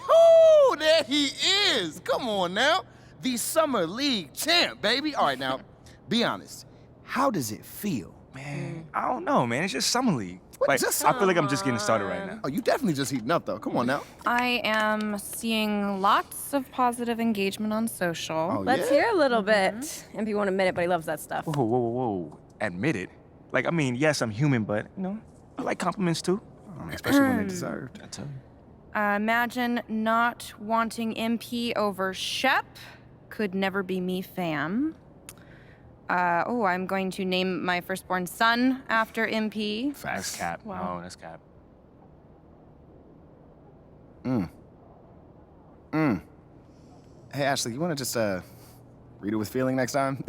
Oh, there he is. Come on now. The Summer League champ, baby. All right, now, be honest. How does it feel? Man, I don't know, man. It's just summer league. What, Like, just I feel like I'm just getting started right now. Oh, you definitely just heating up, though. Come on now. I am seeing lots of positive engagement on social. Oh, Let's yeah? hear a little bit. MP won't admit it, but he loves that stuff. Whoa, whoa, whoa, whoa. Admit it. Like, I mean, yes, I'm human, but, I like compliments too. Especially when they're deserved. I tell you. Imagine not wanting MP over Shep. Could never be me, fam. I'm going to name my firstborn son after MP. That's cap. Wow. No, that's cap. Hey, Ashley, you want to just, read it with feeling next time?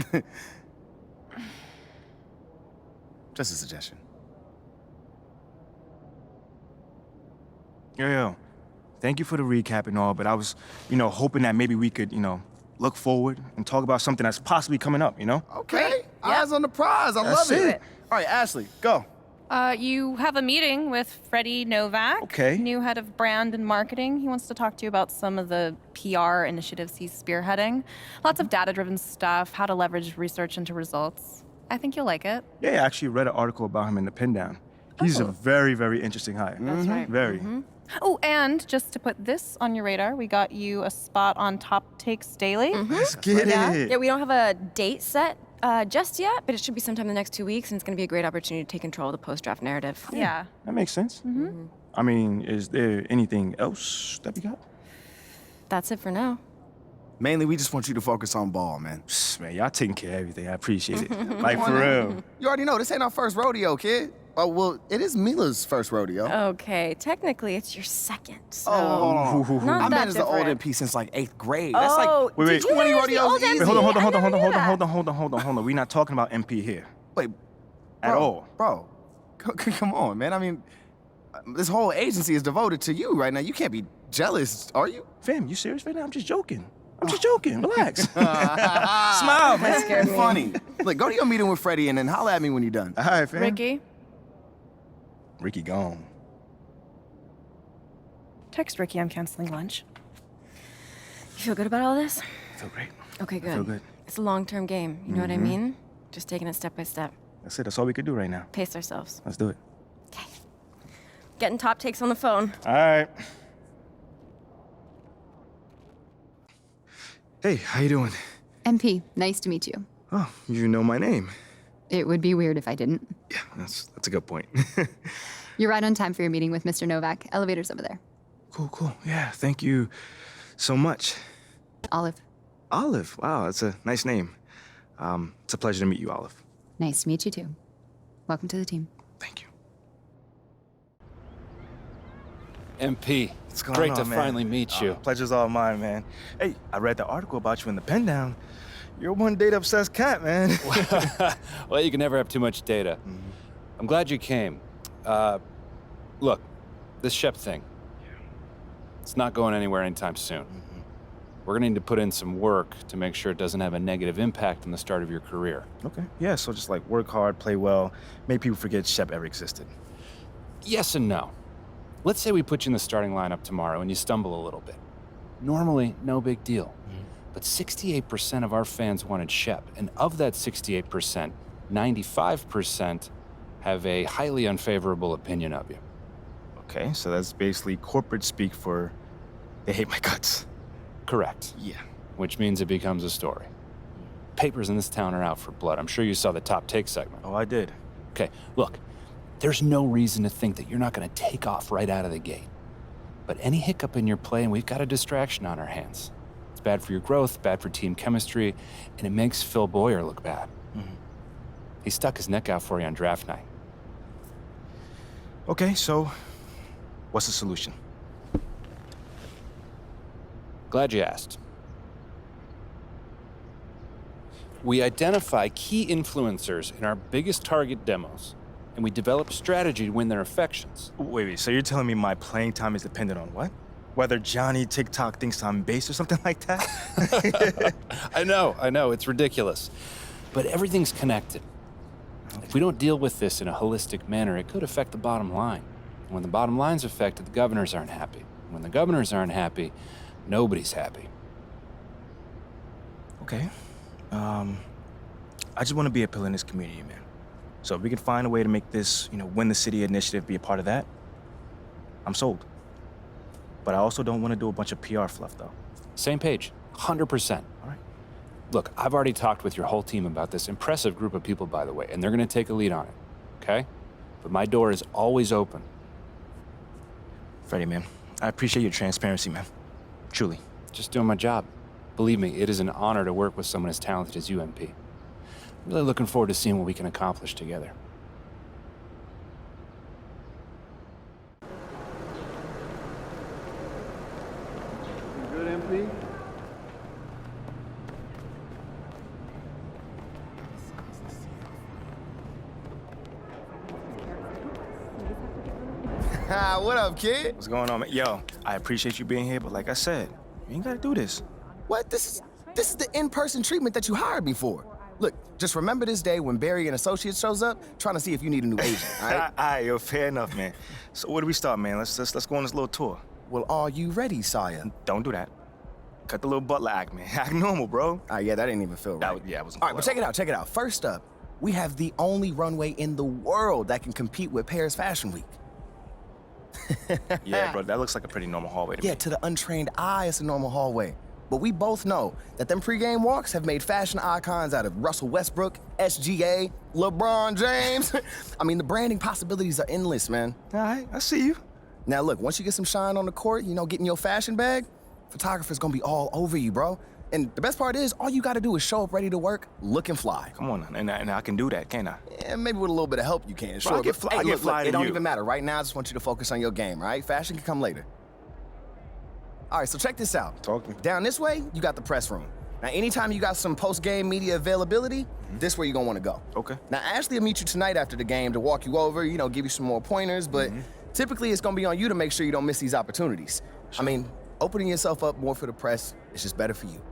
Just a suggestion. Yo. Thank you for the recap and all, but I was, hoping that maybe we could, look forward and talk about something that's possibly coming up, Okay. Eyes on the prize. I love it. All right, Ashley, go. You have a meeting with Freddie Novak, Okay. new head of brand and marketing. He wants to talk to you about some of the PR initiatives he's spearheading. Lots of data-driven stuff, how to leverage research into results. I think you'll like it. Yeah, I actually read an article about him in the Pin Down. He's a very, very interesting hire. That's right. Very. Oh, and just to put this on your radar, we got you a spot on Top Takes Daily. Let's get it. Yeah, we don't have a date set just yet, but it should be sometime in the next 2 weeks, and it's going to be a great opportunity to take control of the post-draft narrative. Yeah. That makes sense. I mean, is there anything else that we got? That's it for now. Mainly, we just want you to focus on ball, man. Psst, man, y'all taking care of everything. I appreciate it. Like, for real. You already know, this ain't our first rodeo, kid. Oh, well, it is Mila's first rodeo. Okay, technically it's your second, so Oh, not I've that been as the old different. MP since like 8th grade. That's Oh, like wait. 20 you the old rodeos easy. Wait, hold on. I never knew that. Hold on. We're not talking about MP here. Wait, At all. Bro, come on, man. I mean, this whole agency is devoted to you right now. You can't be jealous, are you? Fam, you serious right now? I'm just joking. Relax. Smile, man. That's scared funny. Look, go to your meeting with Freddie and then holla at me when you're done. All right, fam. Ricky, gone. text Ricky I'm canceling lunch. You feel good about all this? I feel great. Okay, good. feel good. It's a long-term game, you know what I mean? Just taking it step by step. That's it. That's all we could do right now. Pace ourselves. Let's do it. Okay. Getting top takes on the phone. All right. Hey, how you doing? MP, nice to meet you. Oh, you know my name. It would be weird if I didn't. Yeah, that's a good point. You're right on time for your meeting with Mr. Novak. Elevator's over there. Cool. Yeah, thank you so much. Olive. Olive. Wow, that's a nice name. It's a pleasure to meet you, Olive. Nice to meet you, too. Welcome to the team. Thank you. MP, What's going great on, to man? finally meet you. Pleasure's all mine, man. Hey, I read the article about you in the Pen Down. You're one data-obsessed cat, man. Well, you can never have too much data. I'm glad you came. Look, this Shep thing, it's not going anywhere anytime soon. We're gonna need to put in some work to make sure it doesn't have a negative impact on the start of your career. Okay. Yeah, so just like work hard, play well, make people forget Shep ever existed. Yes and no. Let's say we put you in the starting lineup tomorrow and you stumble a little bit. Normally, no big deal. But 68% of our fans wanted Shep, and of that 68%, 95% have a highly unfavorable opinion of you. Okay, so that's basically corporate speak for they hate my guts. Correct. Yeah. Which means it becomes a story. Papers in this town are out for blood. I'm sure you saw the top take segment. Oh, I did. Okay, look, there's no reason to think that you're not gonna take off right out of the gate. But any hiccup in your play and we've got a distraction on our hands. It's bad for your growth, bad for team chemistry, and it makes Phil Boyer look bad. He stuck his neck out for you on draft night. Okay, so what's the solution? Glad you asked. We identify key influencers in our biggest target demos, and we develop strategy to win their affections. Wait, so you're telling me my playing time is dependent on what? Whether Johnny TikTok thinks I'm base or something like that? I know, it's ridiculous. But everything's connected. If we don't deal with this in a holistic manner, it could affect the bottom line. And when the bottom line's affected, the governors aren't happy. When the governors aren't happy, nobody's happy. Okay. I just want to be a pillar in this community, man. So if we can find a way to make this, Win the City initiative be a part of that, I'm sold. But I also don't want to do a bunch of PR fluff, though. Same page, 100%. All right. Look, I've already talked with your whole team about this impressive group of people, by the way, and they're going to take a lead on it, okay? But my door is always open. Freddie, man, I appreciate your transparency, man. Truly. Just doing my job. Believe me, it is an honor to work with someone as talented as you, MP. I'm really looking forward to seeing what we can accomplish together. Good, MP? What up, kid? What's going on, man? Yo, I appreciate you being here, but like I said, you ain't gotta do this. What? This is the in-person treatment that you hired me for. Look, just remember this day when Barry and Associates shows up, trying to see if you need a new agent, all right? All right, yo, fair enough, man. So where do we start, man? Let's go on this little tour. Well, are you ready, Sire? Don't do that. Cut the little butler act, man. Act normal, bro. Yeah, that didn't even feel right. Yeah, it wasn't All right, but clever. check it out. First up, we have the only runway in the world that can compete with Paris Fashion Week. Yeah, bro, that looks like a pretty normal hallway to me. Yeah, to the untrained eye, it's a normal hallway. But we both know that them pregame walks have made fashion icons out of Russell Westbrook, SGA, LeBron James. I mean, the branding possibilities are endless, man. All right, I see you. Now look, once you get some shine on the court, getting your fashion bag, photographer's gonna be all over you, bro. And the best part is, all you gotta do is show up ready to work, looking fly. Come on, and I can do that, can't I? Yeah, maybe with a little bit of help you can, sure. I get but, fly- hey, I get look, fly it to don't you. even matter. Right now, I just want you to focus on your game, all right? Fashion can come later. All right, so check this out. Talk to me. Down this way, you got the press room. Now, anytime you got some post-game media availability, this is where you're gonna wanna go. Okay. Now, Ashley will meet you tonight after the game to walk you over, give you some more pointers, but typically it's gonna be on you to make sure you don't miss these opportunities. I mean, opening yourself up more for the press is just better for you.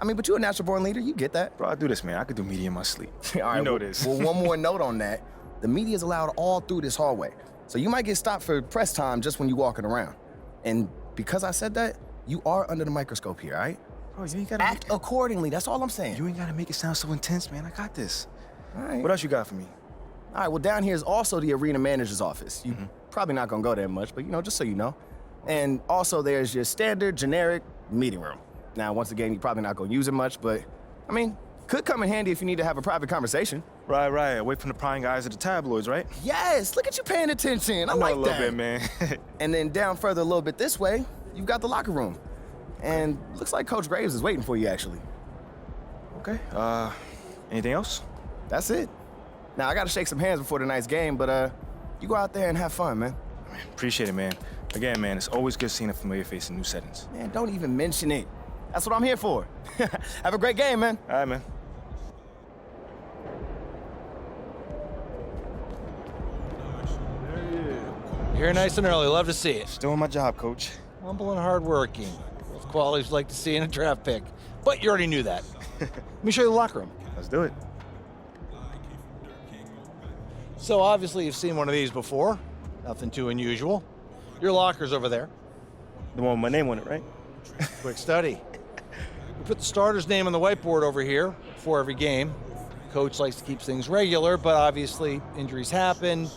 I mean, but you're a natural-born leader, you get that. Bro, I do this, man. I could do media in my sleep. All right, You know well, this. Well, one more note on that. The media is allowed all through this hallway. So you might get stopped for press time just when you're walking around. And because I said that, you are under the microscope here, all right? Bro, you ain't gotta Act accordingly, that's all I'm saying. You ain't gotta make it sound so intense, man. I got this. All right. What else you got for me? All right, well, down here is also the arena manager's office. You're probably not gonna go there much, but just so you know. And also there's your standard, generic meeting room. Now, once again, you're probably not gonna use it much, but, I mean, could come in handy if you need to have a private conversation. Right. Away from the prying eyes of the tabloids, right? Yes, look at you paying attention. I know like a little that. bit, man. And then down further a little bit this way, you've got the locker room. And looks like Coach Graves is waiting for you, actually. Okay. Anything else? That's it. Now, I gotta shake some hands before tonight's game, but you go out there and have fun, man. Appreciate it, man. Again, man, it's always good seeing a familiar face in new settings. Man, don't even mention it. That's what I'm here for. Have a great game, man. All right, man. Here nice and early. Love to see it. Still on my job, coach. Humble and hardworking. Both qualities we like to see in a draft pick. But you already knew that. Let me show you the locker room. Let's do it. So obviously you've seen one of these before. Nothing too unusual. Your locker's over there. The one with my name on it, right? Quick study. We put the starter's name on the whiteboard over here before every game. Coach likes to keep things regular, but obviously injuries happen,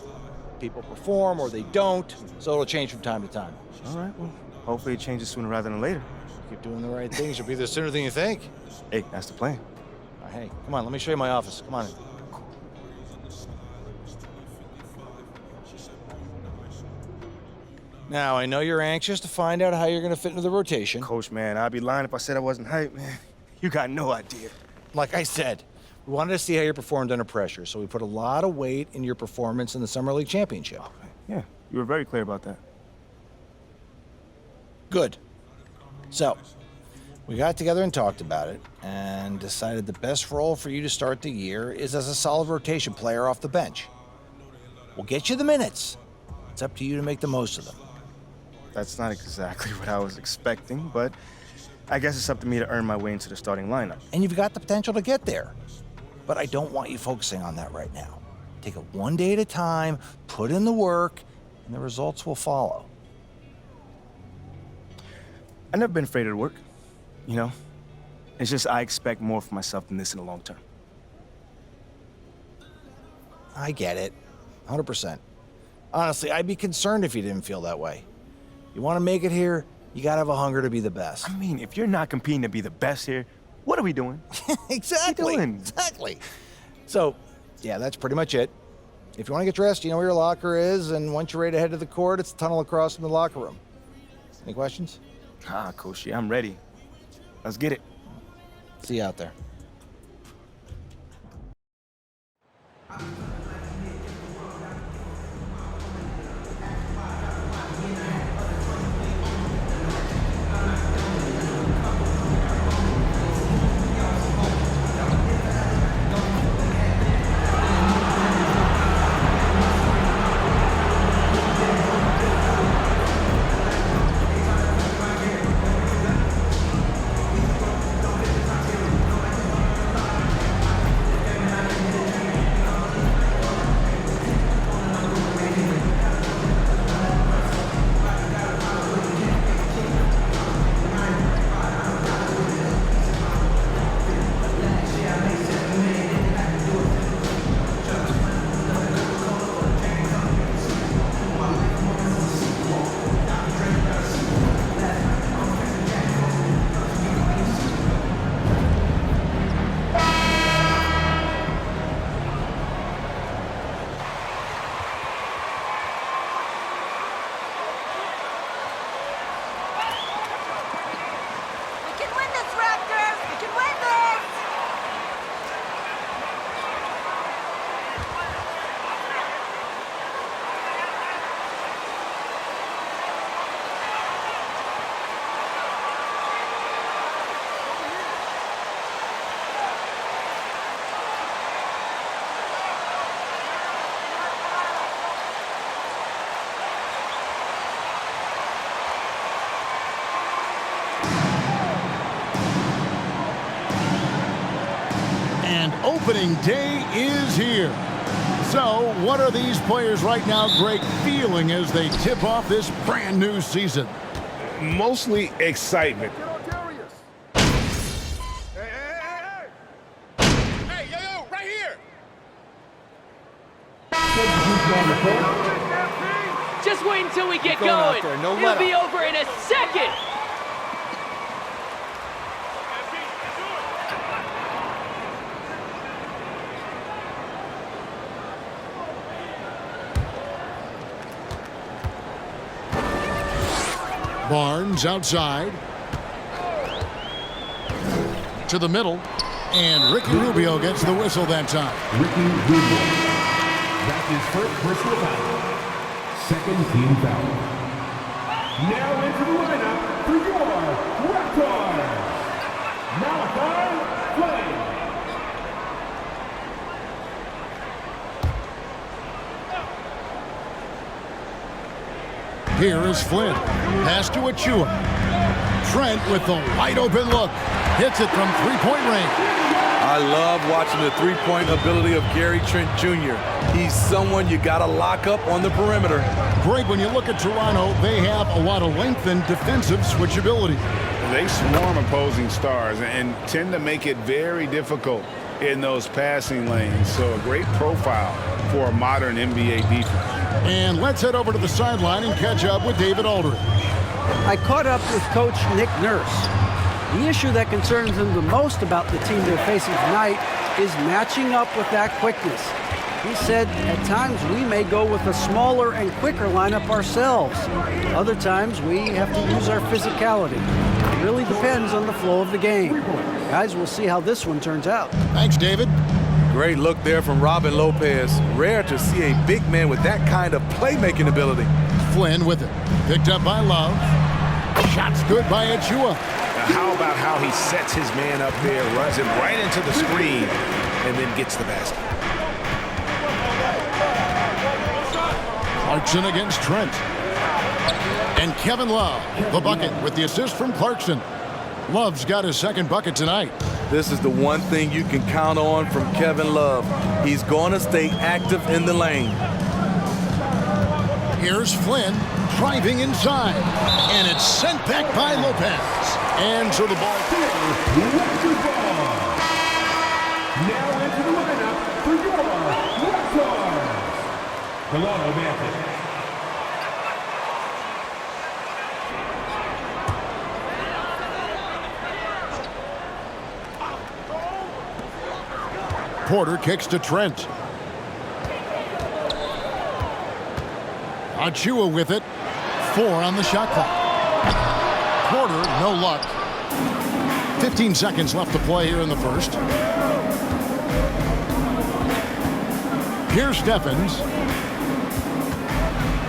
people perform or they don't, so it'll change from time to time. All right, well, hopefully it changes sooner rather than later. Keep doing the right things, you'll be there sooner than you think. Hey, that's the plan. Hey, come on, let me show you my office. Come on in. Now, I know you're anxious to find out how you're going to fit into the rotation. Coach, man, I'd be lying if I said I wasn't hyped, man. You got no idea. Like I said, we wanted to see how you performed under pressure, so we put a lot of weight in your performance in the Summer League Championship. Yeah, you were very clear about that. Good. So, we got together and talked about it, and decided the best role for you to start the year is as a solid rotation player off the bench. We'll get you the minutes. It's up to you to make the most of them. That's not exactly what I was expecting, but I guess it's up to me to earn my way into the starting lineup. And you've got the potential to get there. But I don't want you focusing on that right now. Take it one day at a time, put in the work, and the results will follow. I've never been afraid of work, you know? It's just I expect more for myself than this in the long term. I get it. 100%. Honestly, I'd be concerned if you didn't feel that way. You want to make it here, you got to have a hunger to be the best. I mean, if you're not competing to be the best here, what are we doing? Exactly. What are you doing? Exactly. So, yeah, that's pretty much it. If you want to get dressed, you know where your locker is, and once you're ready to head to the court, it's the tunnel across from the locker room. Any questions? Coach, I'm ready. Let's get it. See you out there. Opening day is here. So, what are these players right now, Greg, feeling as they tip off this brand new season? Mostly excitement. Hey, yo, right here! Just wait until we get going. It'll be over in a second. Barnes outside. To the middle. And Ricky Rubio gets the whistle that time. Ricky Rubio. That's his first personal foul. Second team foul. Now into the lineup for your Raptors. Flynn. Here is Flynn. Pass to Achua. Trent with the wide open look. Hits it from three-point range. I love watching the three-point ability of Gary Trent Jr. He's someone you got to lock up on the perimeter. Greg, when you look at Toronto, they have a lot of length and defensive switchability. They swarm opposing stars and tend to make it very difficult in those passing lanes. So a great profile for a modern NBA defense. And let's head over to the sideline and catch up with David Aldridge. I caught up with Coach Nick Nurse. The issue that concerns him the most about the team they're facing tonight is matching up with that quickness. He said, at times we may go with a smaller and quicker lineup ourselves. Other times we have to use our physicality. It really depends on the flow of the game. Guys, we'll see how this one turns out. Thanks, David. Great look there from Robin Lopez. Rare to see a big man with that kind of playmaking ability. Flynn with it. Picked up by Love. Shots good by Achua. Now how about how he sets his man up there, runs him right into the screen, and then gets the basket. Clarkson against Trent. And Kevin Love, the bucket with the assist from Clarkson. Love's got his second bucket tonight. This is the one thing you can count on from Kevin Love. He's going to stay active in the lane. Here's Flynn. driving inside. And it's sent back by Lopez. And so the ball. Now into the lineup for your Raptors. Filipino-American. Porter kicks to Trent. Achua with it. 4 on the shot clock. Porter, no luck. 15 seconds left to play here in the first. Here's Stephens.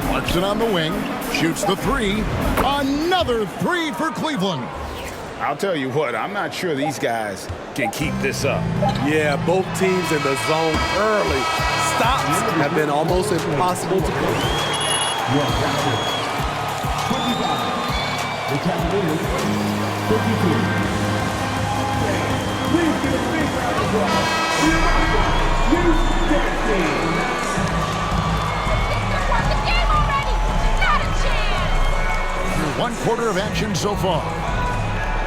Clarkson on the wing. Shoots the 3. Another 3 for Cleveland. I'll tell you what, I'm not sure these guys can keep this up. Yeah, both teams in the zone early. Stops have been almost impossible to play. 25. The Cavaliers, 52. Please give a big round of applause for your Raptors, New Dancing. One quarter of action so far.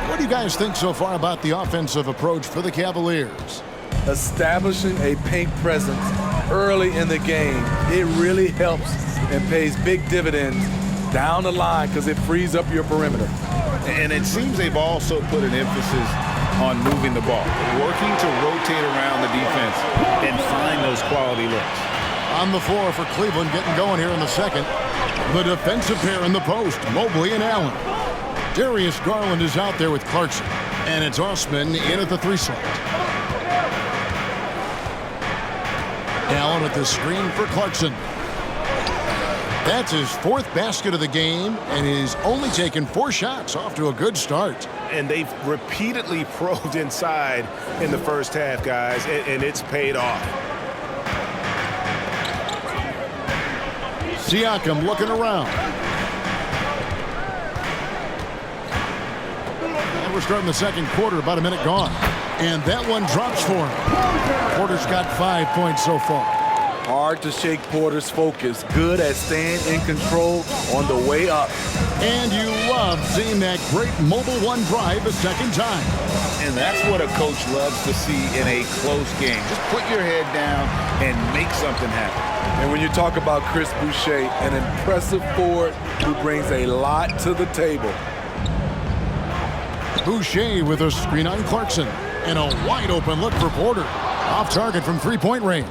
What do you guys think so far about the offensive approach for the Cavaliers? Establishing a paint presence early in the game, it really helps and pays big dividends down the line because it frees up your perimeter. And it seems they've also put an emphasis on moving the ball, working to rotate around the defense and find those quality looks. On the floor for Cleveland, getting going here in the second. The defensive pair in the post, Mobley and Allen. Darius Garland is out there with Clarkson, and it's Osman in at the 3 slot. Allen at the screen for Clarkson. That's his 4th basket of the game, and he's only taken 4 shots, off to a good start. And they've repeatedly probed inside in the first half, guys, and it's paid off. Siakam looking around. And we're starting the second quarter, about a minute gone. And that one drops for him. Porter's got 5 points so far. Hard to shake Porter's focus. Good at staying in control on the way up. And you love seeing that great mobile one drive a second time. And that's what a coach loves to see in a close game. Just put your head down and make something happen. And when you talk about Chris Boucher, an impressive forward who brings a lot to the table. Boucher with a screen on Clarkson. And a wide open look for Porter. Off target from 3-point range.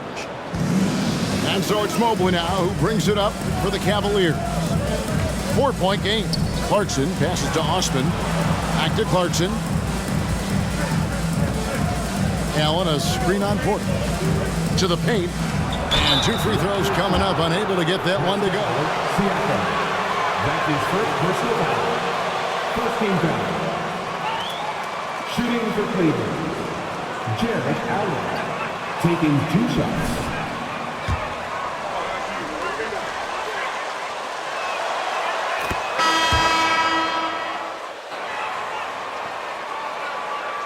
And so it's Mobley now who brings it up for the Cavaliers. 4-point game. Clarkson passes to Osman. Back to Clarkson. Allen, a screen on Porter. To the paint. And 2 free throws coming up. Unable to get that one to go. Siakam. That's his first personal foul. First team foul. Shooting for Cleveland. Jarrett Allen. Taking 2 shots.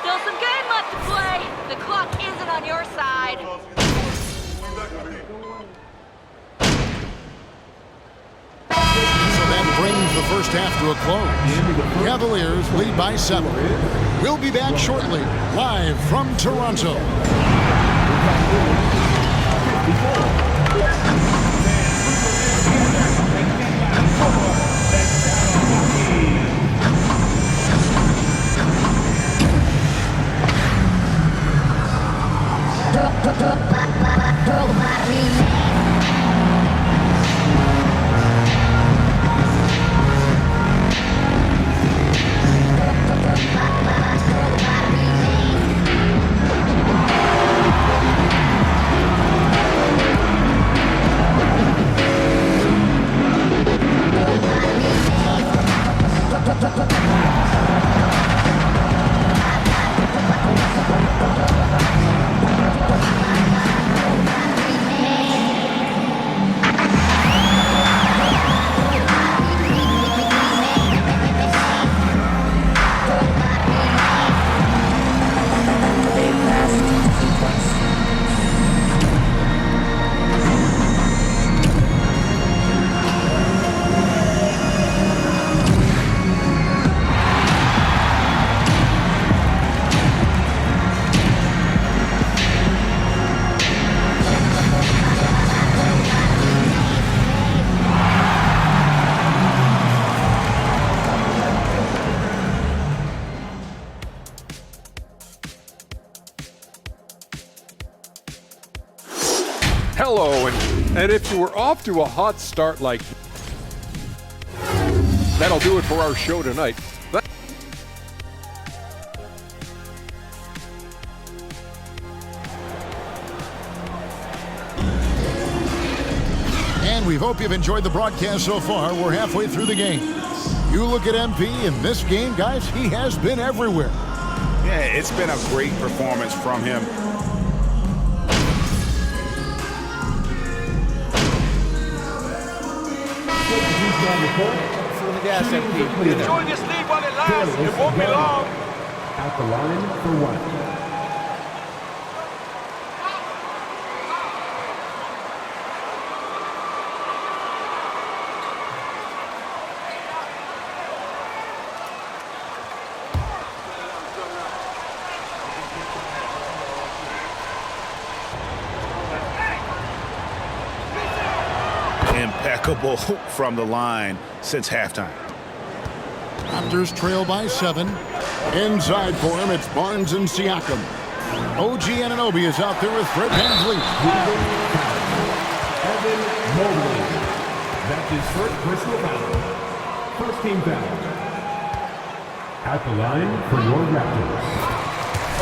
Still some game left to play. The clock isn't on your side. So that brings the first half to a close. Cavaliers lead by 7. We'll be back shortly, live from Toronto. Hello, and if you were off to a hot start like that'll do it for our show tonight. And we hope you've enjoyed the broadcast so far. We're halfway through the game. You look at MP in this game, guys, he has been everywhere. Yeah, it's been a great performance from him. Enjoy this lead while it lasts. It won't be long. At the line for one. Impeccable from the line since halftime. Raptors trail by 7. Inside for him, it's Barnes and Siakam. OG Anunoby is out there with Fred VanVleet. Evan Mobley. That's his first personal foul. First team foul. At the line for your Raptors.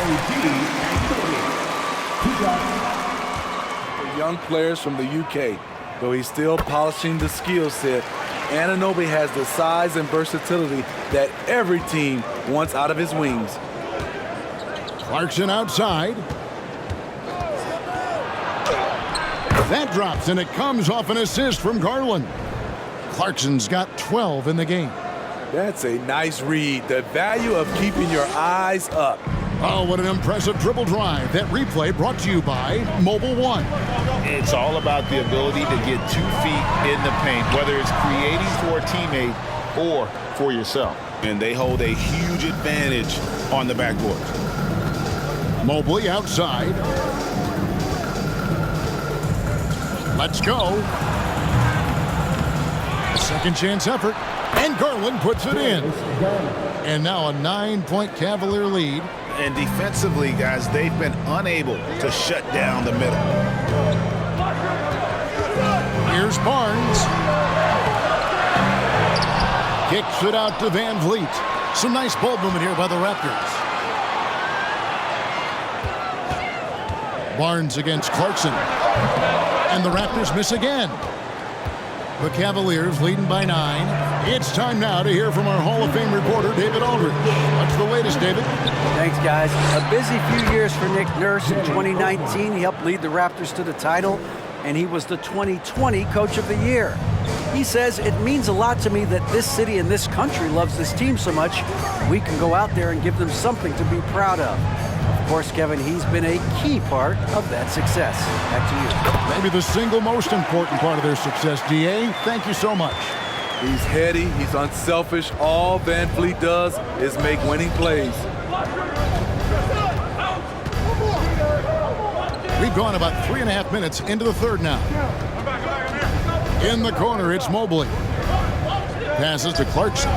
OG Anunoby. 2 shots. For young players from the UK, though he's still polishing the skill set, Anunoby has the size and versatility that every team wants out of his wings. Clarkson outside. That drops, and it comes off an assist from Garland. Clarkson's got 12 in the game. That's a nice read. The value of keeping your eyes up. Oh, what an impressive dribble drive. That replay brought to you by Mobile One. It's all about the ability to get 2 feet in the paint, whether it's creating for a teammate or for yourself. And they hold a huge advantage on the backboard. Mobley outside. Let's go. A second chance effort. And Garland puts it in. And now a 9-point Cavalier lead. And defensively, guys, they've been unable to shut down the middle. Here's Barnes. Kicks it out to VanVleet. Some nice ball movement here by the Raptors. Barnes against Clarkson. And the Raptors miss again. The Cavaliers leading by 9. It's time now to hear from our Hall of Fame reporter, David Aldridge. What's the latest, David? Thanks, guys. A busy few years for Nick Nurse. In 2019, he helped lead the Raptors to the title, and he was the 2020 Coach of the Year. He says, it means a lot to me that this city and this country loves this team so much, we can go out there and give them something to be proud of. Of course, Kevin, he's been a key part of that success. Back to you. Maybe the single most important part of their success, DA. Thank you so much. He's heady, he's unselfish. All VanVleet does is make winning plays. We've gone about 3.5 minutes into the third now. In the corner, it's Mobley. Passes to Clarkson.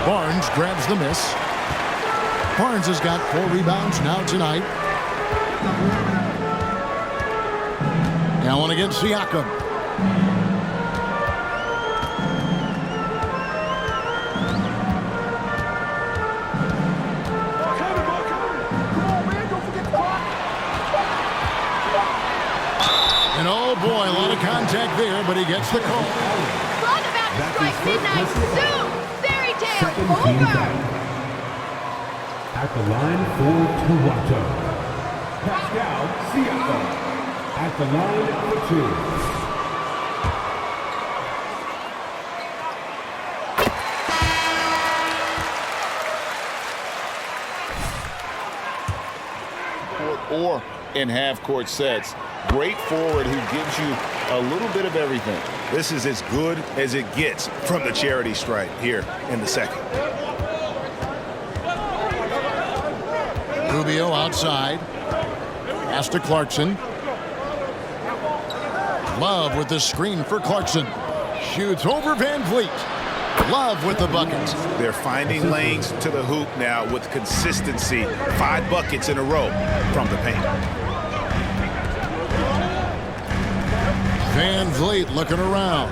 Barnes grabs the miss. Barnes has got 4 rebounds now tonight. Now one against Siakam. And oh boy, a lot of contact there, but he gets the call. Bug about to strike midnight soon! Fairy tale over! At the line for Toronto, Pascal Siakam. At the line for 2. Or in half-court sets. Great forward who gives you a little bit of everything. This is as good as it gets from the charity stripe here in the second. Rubio outside. Pass to Clarkson. Love with the screen for Clarkson. Shoots over VanVleet. Love with the buckets. They're finding lanes to the hoop now with consistency. 5 buckets in a row from the paint. Van Vliet looking around.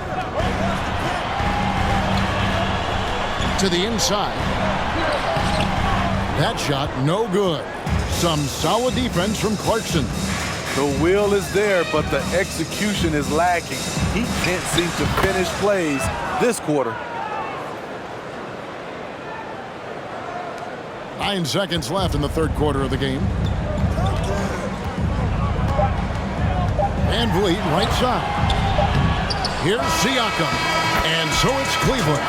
To the inside. That shot no good. Some solid defense from Clarkson. The will is there, but the execution is lacking. He can't seem to finish plays this quarter. 9 seconds left in the third quarter of the game. Van Vliet, right side. Here's Siakam. And so it's Cleveland.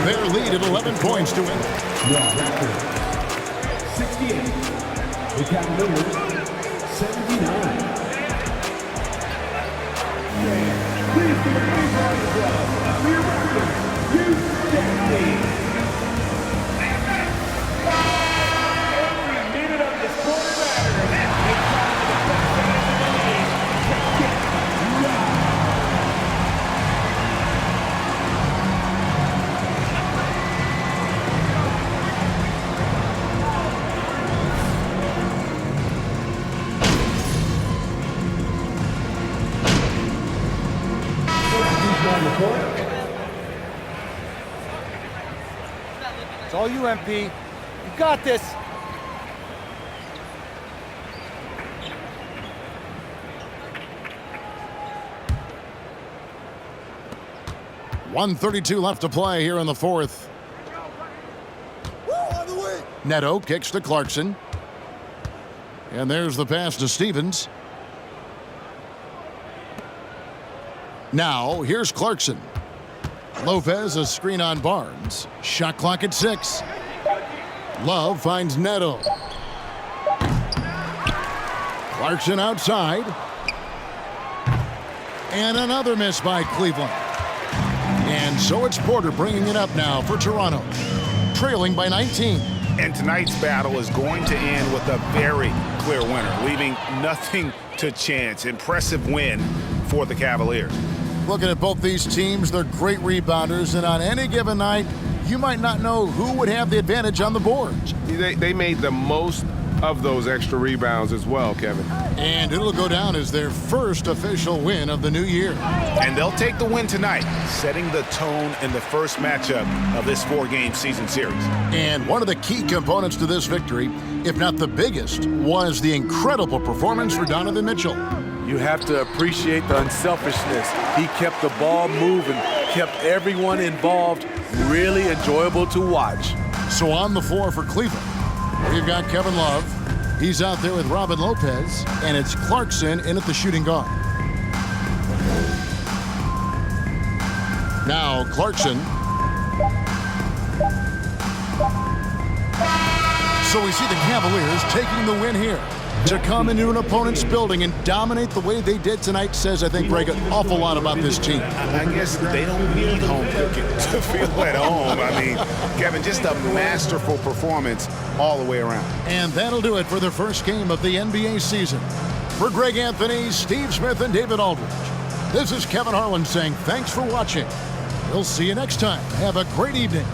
Their lead at 11 points to win. 68. The Cavaliers, 79. Please give a big round of applause for your Raptors, Hugh Jackson. Every minute of this quarter It's all you, MP. You got this. .132 left to play here in the fourth. Neto kicks to Clarkson. And there's the pass to Stevens. Now, here's Clarkson. Lopez, a screen on Barnes. Shot clock at 6. Love finds Neto. Clarkson outside. And another miss by Cleveland. And so it's Porter bringing it up now for Toronto. Trailing by 19. And tonight's battle is going to end with a very clear winner, leaving nothing to chance. Impressive win for the Cavaliers. Looking at both these teams, they're great rebounders, and on any given night, you might not know who would have the advantage on the boards. They made the most of those extra rebounds as well, Kevin. And it'll go down as their first official win of the new year. And they'll take the win tonight, setting the tone in the first matchup of this 4-game season series. And one of the key components to this victory, if not the biggest, was the incredible performance for Donovan Mitchell. You have to appreciate the unselfishness. He kept the ball moving, kept everyone involved, really enjoyable to watch. So on the floor for Cleveland, we've got Kevin Love. He's out there with Robin Lopez, and it's Clarkson in at the shooting guard. Now Clarkson. So we see the Cavaliers taking the win here. To come into an opponent's building and dominate the way they did tonight says, I think, Greg, an awful lot about this team. I guess they don't need home cooking to feel at home. I mean, Kevin, just a masterful performance all the way around. And that'll do it for the first game of the NBA season. For Greg Anthony, Steve Smith, and David Aldridge, this is Kevin Harlan saying thanks for watching. We'll see you next time. Have a great evening.